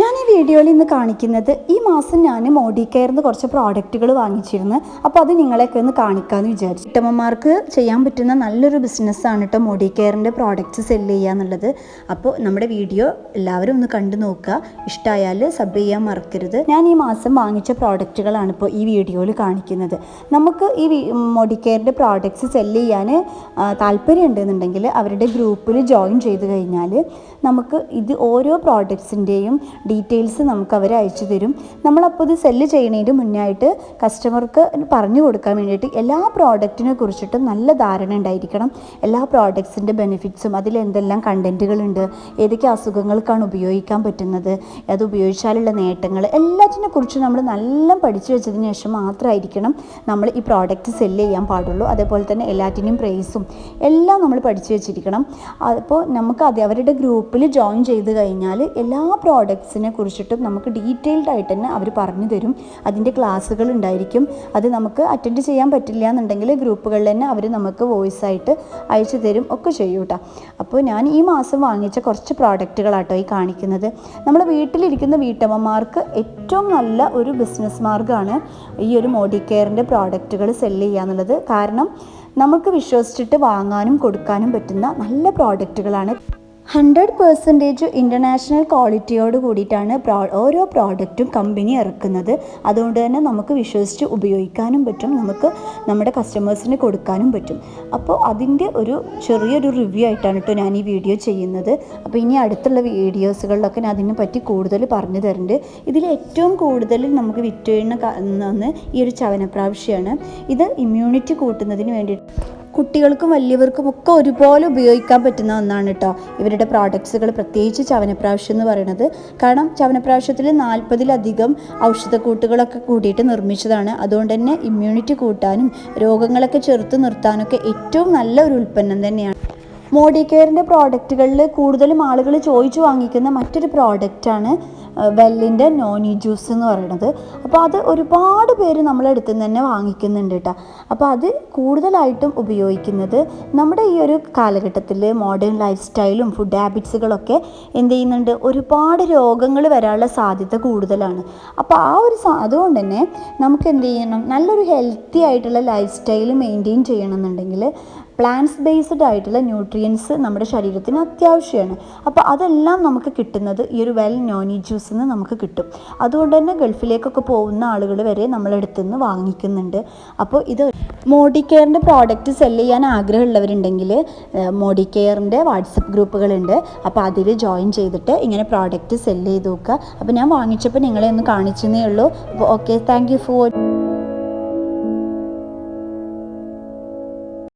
ഞാൻ ഈ വീഡിയോയിൽ ഇന്ന് കാണിക്കുന്നത് ഈ മാസം ഞാൻ മോഡി കെയറിന്ന് കുറച്ച് പ്രോഡക്റ്റുകൾ വാങ്ങിച്ചിരുന്നു. അപ്പോൾ അത് നിങ്ങളെയൊക്കെ ഒന്ന് കാണിക്കാമെന്ന് വിചാരിച്ചു. വീട്ടമ്മമാർക്ക് ചെയ്യാൻ പറ്റുന്ന നല്ലൊരു ബിസിനസ്സാണ് കേട്ടോ മോഡി കെയറിൻ്റെ പ്രോഡക്റ്റ്സ് സെല്ല് ചെയ്യുക എന്നുള്ളത്. അപ്പോൾ നമ്മുടെ വീഡിയോ എല്ലാവരും ഒന്ന് കണ്ടു നോക്കുക. ഇഷ്ടമായാൽ സബ് ചെയ്യാൻ മറക്കരുത്. ഞാൻ ഈ മാസം വാങ്ങിച്ച പ്രോഡക്റ്റുകളാണ് ഇപ്പോൾ ഈ വീഡിയോയിൽ കാണിക്കുന്നത്. നമുക്ക് ഈ മോഡി കെയറിൻ്റെ പ്രോഡക്റ്റ്സ് സെല്ല് ചെയ്യാൻ താല്പര്യം ഉണ്ടെന്നുണ്ടെങ്കിൽ അവരുടെ ഗ്രൂപ്പിൽ ജോയിൻ ചെയ്ത് കഴിഞ്ഞാൽ നമുക്ക് ഇത് ഓരോ പ്രോഡക്ട്സിൻ്റെയും ഡീറ്റെയിൽസ് നമുക്ക് അവർ അയച്ചു തരും. നമ്മളപ്പോൾ ഇത് സെല്ല് ചെയ്യുന്നതിന് മുന്നായിട്ട് കസ്റ്റമർക്ക് പറഞ്ഞു കൊടുക്കാൻ വേണ്ടിയിട്ട് എല്ലാ പ്രോഡക്റ്റിനെ കുറിച്ചിട്ടും നല്ല ധാരണ ഉണ്ടായിരിക്കണം. എല്ലാ പ്രോഡക്ട്സിൻ്റെ ബെനിഫിറ്റ്സും അതിലെന്തെല്ലാം കണ്ടൻറ്റുകളുണ്ട്, ഏതൊക്കെ അസുഖങ്ങൾക്കാണ് ഉപയോഗിക്കാൻ പറ്റുന്നത്, അത് ഉപയോഗിച്ചാലുള്ള നേട്ടങ്ങൾ എല്ലാറ്റിനെ കുറിച്ച് നമ്മൾ നല്ല പഠിച്ചു വെച്ചതിന് ശേഷം മാത്രമായിരിക്കണം നമ്മൾ ഈ പ്രോഡക്റ്റ് സെല്ല് ചെയ്യാൻ പാടുള്ളൂ. അതേപോലെ തന്നെ എല്ലാറ്റിനും പ്രൈസും എല്ലാം നമ്മൾ പഠിച്ചു വെച്ചിരിക്കണം. അപ്പോൾ നമുക്ക് അവരുടെ ഗ്രൂപ്പിൽ ജോയിൻ ചെയ്ത് കഴിഞ്ഞാൽ എല്ലാ പ്രോഡക്ട്സിനെ കുറിച്ചിട്ടും നമുക്ക് ഡീറ്റെയിൽഡ് ആയിട്ട് തന്നെ അവർ പറഞ്ഞു തരും. അതിൻ്റെ ക്ലാസ്സുകൾ ഉണ്ടായിരിക്കും. അത് നമുക്ക് അറ്റൻഡ് ചെയ്യാൻ പറ്റില്ല എന്നുണ്ടെങ്കിൽ ഗ്രൂപ്പുകളിൽ തന്നെ അവർ നമുക്ക് വോയിസ് ആയിട്ട് അയച്ചു തരും ഒക്കെ ചെയ്യും കേട്ടോ. അപ്പോൾ ഞാൻ ഈ മാസം വാങ്ങിച്ച കുറച്ച് പ്രോഡക്റ്റുകളാട്ടോ ഈ കാണിക്കുന്നത്. നമ്മുടെ വീട്ടിലിരിക്കുന്ന വീട്ടമ്മമാർക്ക് ഏറ്റവും നല്ല ഒരു ബിസിനസ് മാർഗ്ഗമാണ് ഈ ഒരു മോഡി കെയറിൻ്റെ പ്രോഡക്റ്റുകൾ സെല്ല് ചെയ്യുക എന്നുള്ളത്. കാരണം നമുക്ക് വിശ്വസിച്ചിട്ട് വാങ്ങാനും കൊടുക്കാനും പറ്റുന്ന നല്ല പ്രോഡക്റ്റുകളാണ്. 100% ഇൻ്റർനാഷണൽ ക്വാളിറ്റിയോട് കൂടിയിട്ടാണ് ഓരോ പ്രോഡക്റ്റും കമ്പനി ഇറക്കുന്നത്. അതുകൊണ്ട് തന്നെ നമുക്ക് വിശ്വസിച്ച് ഉപയോഗിക്കാനും പറ്റും, നമുക്ക് നമ്മുടെ കസ്റ്റമേഴ്സിന് കൊടുക്കാനും പറ്റും. അപ്പോൾ അതിൻ്റെ ഒരു ചെറിയൊരു റിവ്യൂ ആയിട്ടാണ് കേട്ടോ ഞാൻ ഈ വീഡിയോ ചെയ്യുന്നത്. അപ്പോൾ ഇനി അടുത്തുള്ള വീഡിയോസുകളിലൊക്കെ ഞാൻ അതിനെ പറ്റി കൂടുതൽ പറഞ്ഞു തരുന്നുണ്ട്. ഇതിൽ ഏറ്റവും കൂടുതൽ നമുക്ക് വിറ്റുവീഴുന്ന ഈ ഒരു ചവനപ്രാവശ്യമാണ്. ഇത് ഇമ്മ്യൂണിറ്റി കൂട്ടുന്നതിന് വേണ്ടിയിട്ട് കുട്ടികൾക്കും വലിയവർക്കും ഒക്കെ ഒരുപോലെ ഉപയോഗിക്കാൻ പറ്റുന്ന ഒന്നാണ് കേട്ടോ ഇവരുടെ പ്രോഡക്ട്സുകൾ, പ്രത്യേകിച്ച് ചവനപ്രാവശ്യം എന്ന് പറയുന്നത്. കാരണം ചവനപ്രാവശ്യത്തിൽ 40-ലധികം ഔഷധക്കൂട്ടുകളൊക്കെ കൂടിയിട്ട് നിർമ്മിച്ചതാണ്. അതുകൊണ്ട് തന്നെ ഇമ്മ്യൂണിറ്റി കൂട്ടാനും രോഗങ്ങളൊക്കെ ചെറുത്ത് നിർത്താനൊക്കെ ഏറ്റവും നല്ല ഒരു ഉൽപ്പന്നം തന്നെയാണ്. മോഡി കെയറിൻ്റെ പ്രോഡക്റ്റുകളിൽ കൂടുതലും ആളുകൾ ചോദിച്ചു വാങ്ങിക്കുന്ന മറ്റൊരു പ്രോഡക്റ്റാണ് വെല്ലിൻ്റെ നോനി ജ്യൂസ് എന്ന് പറയുന്നത്. അപ്പോൾ അത് ഒരുപാട് പേര് നമ്മളെ അടുത്ത് നിന്ന് തന്നെ വാങ്ങിക്കുന്നുണ്ട് കേട്ടോ. അപ്പോൾ അത് കൂടുതലായിട്ടും ഉപയോഗിക്കുന്നത് നമ്മുടെ ഈ ഒരു കാലഘട്ടത്തിൽ മോഡേൺ ലൈഫ് സ്റ്റൈലും ഫുഡ് ഹാബിറ്റ്സുകളൊക്കെ എന്ത് ചെയ്യുന്നുണ്ട്, ഒരുപാട് രോഗങ്ങൾ വരാനുള്ള സാധ്യത കൂടുതലാണ്. അപ്പോൾ അതുകൊണ്ട് തന്നെ നമുക്ക് എന്ത് ചെയ്യണം, നല്ലൊരു ഹെൽത്തി ആയിട്ടുള്ള ലൈഫ് സ്റ്റൈൽ മെയിൻറ്റെയിൻ ചെയ്യണമെന്നുണ്ടെങ്കിൽ പ്ലാന്റ്സ് ബേസ്ഡ് ആയിട്ടുള്ള ന്യൂട്രിയൻസ് നമ്മുടെ ശരീരത്തിന് അത്യാവശ്യമാണ്. അപ്പോൾ അതെല്ലാം നമുക്ക് കിട്ടുന്നത് ഈ ഒരു വെൽ നോനി ജ്യൂസിൽ നിന്ന് നമുക്ക് കിട്ടും. അതുകൊണ്ട് തന്നെ ഗൾഫിലേക്കൊക്കെ പോകുന്ന ആളുകൾ വരെ നമ്മളെടുത്തു നിന്ന് വാങ്ങിക്കുന്നുണ്ട്. അപ്പോൾ ഇത് മോഡി കെയറിൻ്റെ പ്രോഡക്റ്റ് സെല്ല് ചെയ്യാൻ ആഗ്രഹമുള്ളവരുണ്ടെങ്കിൽ മോഡി കെയറിൻ്റെ വാട്സപ്പ് ഗ്രൂപ്പുകളുണ്ട്. അപ്പോൾ അതിൽ ജോയിൻ ചെയ്തിട്ട് ഇങ്ങനെ പ്രോഡക്റ്റ് സെല്ല് ചെയ്ത് നോക്കുക. അപ്പോൾ ഞാൻ വാങ്ങിച്ചപ്പോൾ നിങ്ങളെ ഒന്ന് കാണിച്ചെന്നേ ഉള്ളൂ. അപ്പോൾ ഓക്കെ, താങ്ക് യു ഫോർ